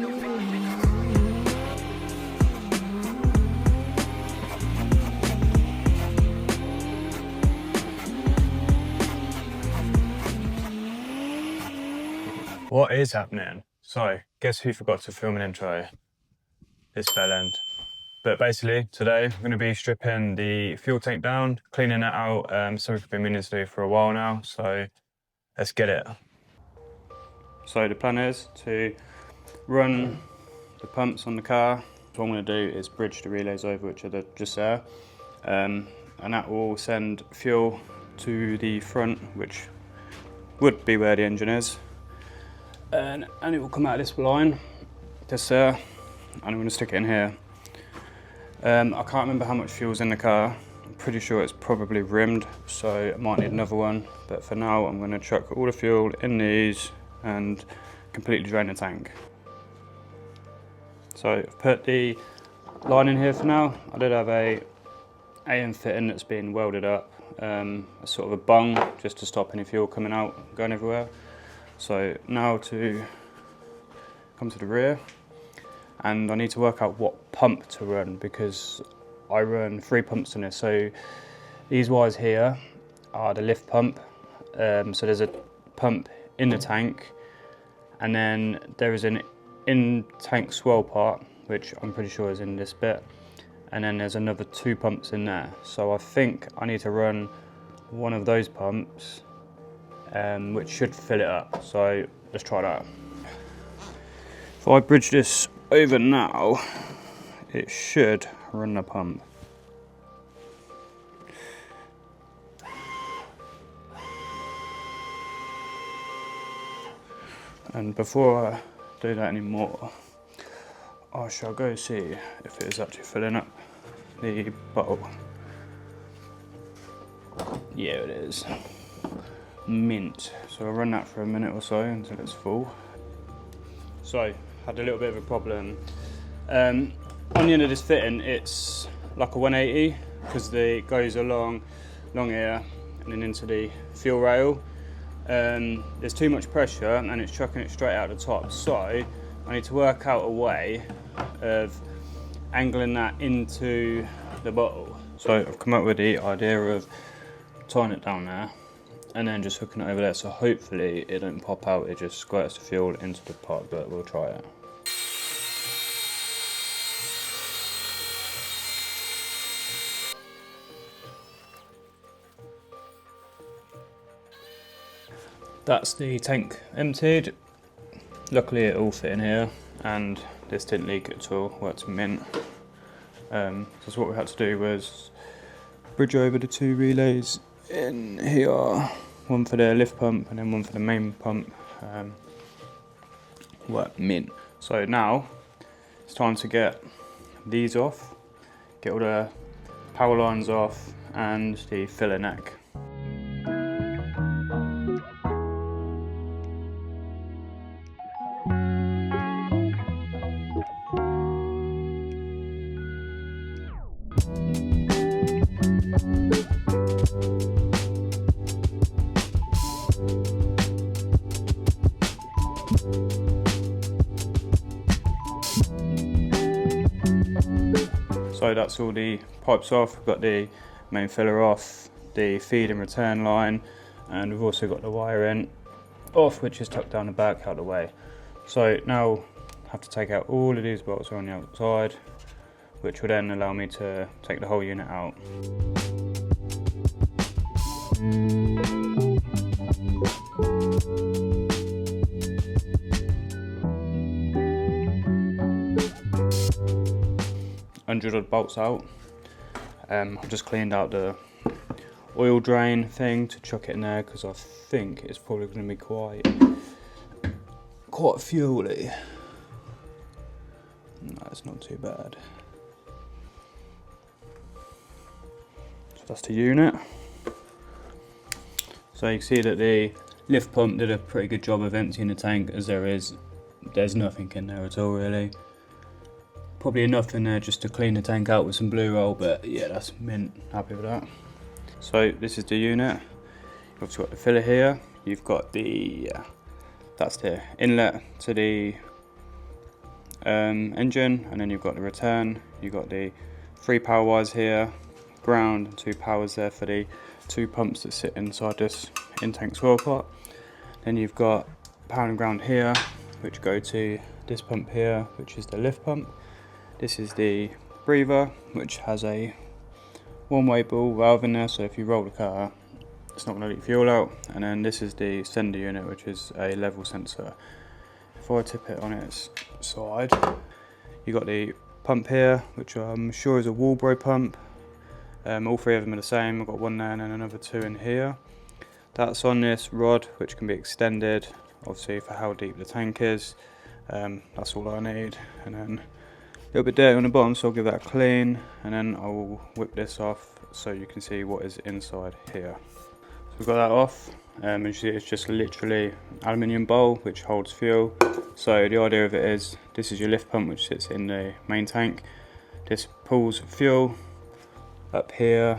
What is happening? So, guess who forgot to film an intro? This bell end. But basically, today I'm going to be stripping the fuel tank down, cleaning it out. Something I've been meaning to do for a while now, so let's get it. So the plan is to run the pumps on the car. What I'm going to do is bridge the relays over, which are just there, and that will send fuel to the front, which would be where the engine is. And it will come out of this line, just there, and I'm going to stick it in here. I can't remember how much fuel's in the car. I'm pretty sure it's probably rimmed, so I might need another one. But for now, I'm going to chuck all the fuel in these and completely drain the tank. So I've put the line in here for now. I did have a AM fitting that's been welded up, a sort of a bung, just to stop any fuel coming out, going everywhere. So now to come to the rear, and I need to work out what pump to run, because I run 3 pumps in this. So these wires here are the lift pump. So there's a pump in the tank, and then there is an in-tank swell part, which I'm pretty sure is in this bit, and then there's another 2 pumps in there. So I think I need to run one of those pumps, which should fill it up. So let's try that. If I bridge this over now, it should run the pump. And before I do that anymore, I shall go see if it is actually filling up the bottle. Yeah, it is. Mint. So I'll run that for a minute or so until it's full. So, had a little bit of a problem. On the end of this fitting, it's like a 180, because it goes along here and then into the fuel rail. There's too much pressure and it's chucking it straight out the top. So I need to work out a way of angling that into the bottle. So I've come up with the idea of tying it down there and then just hooking it over there, so hopefully it don't pop out, it just squirts the fuel into the pot, but we'll try it. That's the tank emptied. Luckily it all fit in here and this didn't leak at all, worked mint. So what we had to do was bridge over the 2 relays in here, one for the lift pump and then one for the main pump. Worked mint. So now it's time to get these off, get all the power lines off and the filler neck. So that's all the pipes off. We've got the main filler off, the feed and return line, and we've also got the wiring off, which is tucked down the back, out of the way. So now I have to take out all of these bolts on the outside, which will then allow me to take the whole unit out. Odd bolts out. I've just cleaned out the oil drain thing to chuck it in there, because I think it's probably going to be quite fuely. No, it's not too bad. So that's the unit. So you can see that the lift pump did a pretty good job of emptying the tank, as there's nothing in there at all really. Probably enough in there just to clean the tank out with some blue roll, but yeah, that's mint, happy with that. So this is the unit. You've obviously got the filler here, you've got the, that's the inlet to the engine, and then you've got the return. You've got the 3 power wires here, ground, and 2 powers there for the 2 pumps that sit inside this in-tank swirl pot. Then you've got power and ground here, which go to this pump here, which is the lift pump. This is the breather, which has a one-way ball valve in there, so if you roll the car, it's not going to leak fuel out. And then this is the sender unit, which is a level sensor. If I tip it on its side, you got the pump here, which I'm sure is a Walbro pump. All 3 of them are the same. I've got one there and then another 2 in here. That's on this rod, which can be extended, obviously for how deep the tank is. That's all I need. And then a little bit dirty on the bottom, so I'll give that a clean, and then I will whip this off so you can see what is inside here. So we've got that off. As you see, it's just literally an aluminium bowl which holds fuel. So the idea of it is, this is your lift pump which sits in the main tank. This pulls fuel up here,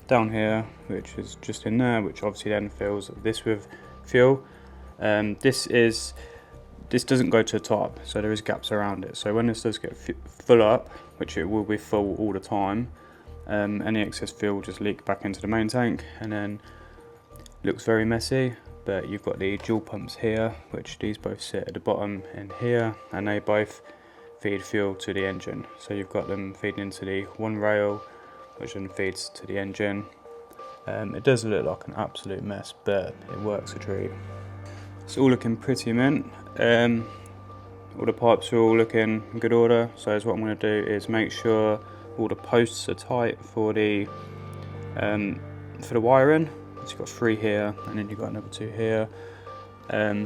down here, which is just in there, which obviously then fills this with fuel. This doesn't go to the top, so there is gaps around it. So when this does get full up, which it will be full all the time, any excess fuel will just leak back into the main tank, and then looks very messy. But you've got the dual pumps here, which these both sit at the bottom in here, and they both feed fuel to the engine. So you've got them feeding into the one rail, which then feeds to the engine. It does look like an absolute mess, but it works a treat. It's all looking pretty mint. All the pipes are all looking in good order. So what I'm going to do is make sure all the posts are tight for the wiring. So you've got 3 here, and then you've got another 2 here.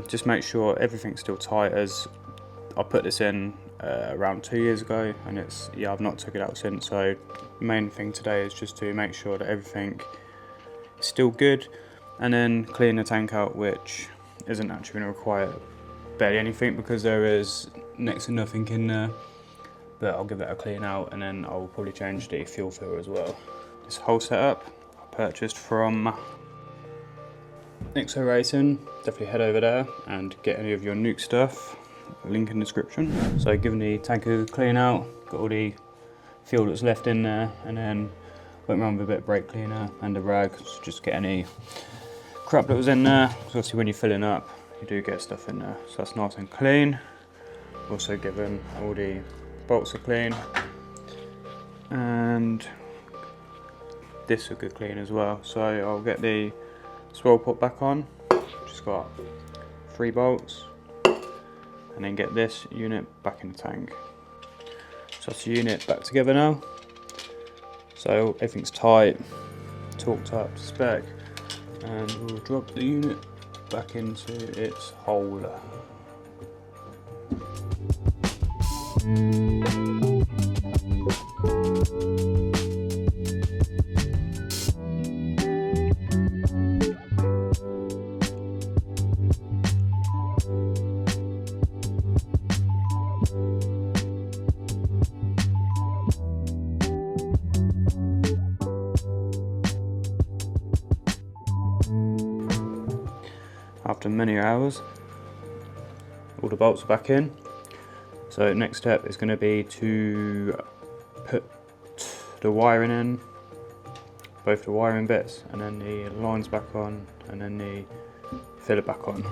Just make sure everything's still tight, as I put this in around 2 years ago, and I've not took it out since. So the main thing today is just to make sure that everything is still good, and then clean the tank out, which isn't actually going to require barely anything because there is next to nothing in there. But I'll give it a clean out, and then I'll probably change the fuel filter as well. This whole setup I purchased from XO Racing. Definitely head over there and get any of your Nuke stuff. Link in the description. So giving the tank a clean out, got all the fuel that's left in there, and then went around with a bit of brake cleaner and a rag, so just get any crap that was in there. So obviously when you're filling up, you do get stuff in there, so that's nice and clean. Also given all the bolts are clean, and this a good clean as well. So I'll get the swirl pot back on, just got 3 bolts, and then get this unit back in the tank. So that's the unit back together now. So everything's tight, torqued up to spec, and we'll drop the unit back into its hole. After many hours, all the bolts are back in. So next step is going to be to put the wiring in, both the wiring bits, and then the lines back on, and then the filler back on.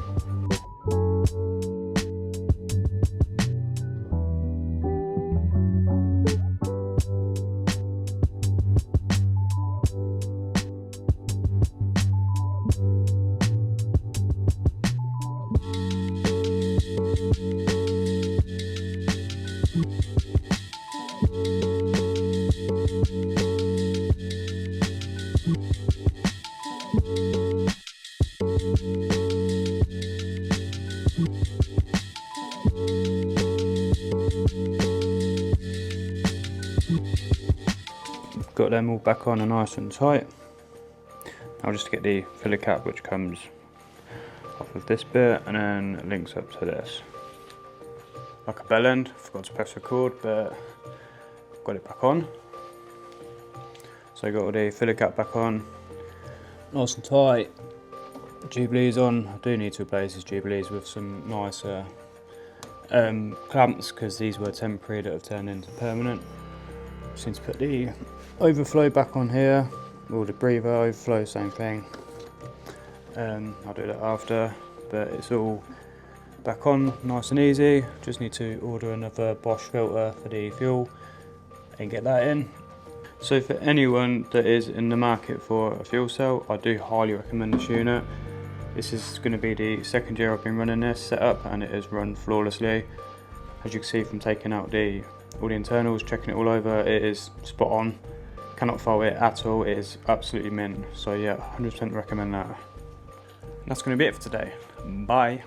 Got them all back on and nice and tight. I'll just get the filler cap, which comes off of this bit and then links up to this. Like a bell end, forgot to press record, but got it back on. So I got all the filler cap back on, nice and tight. Jubilees on. I do need to replace these Jubilees with some nicer clamps, because these were temporary that have turned into permanent. Just need to put the overflow back on here, or the breather overflow, same thing. I'll do that after, but it's all back on nice and easy. Just need to order another Bosch filter for the fuel and get that in. So for anyone that is in the market for a fuel cell, I do highly recommend this unit. This is going to be the second year I've been running this setup, and it has run flawlessly. As you can see from taking out all the internals, checking it all over, it is spot on. Cannot fault it at all, it is absolutely mint. So yeah, 100% recommend that. That's going to be it for today. Bye.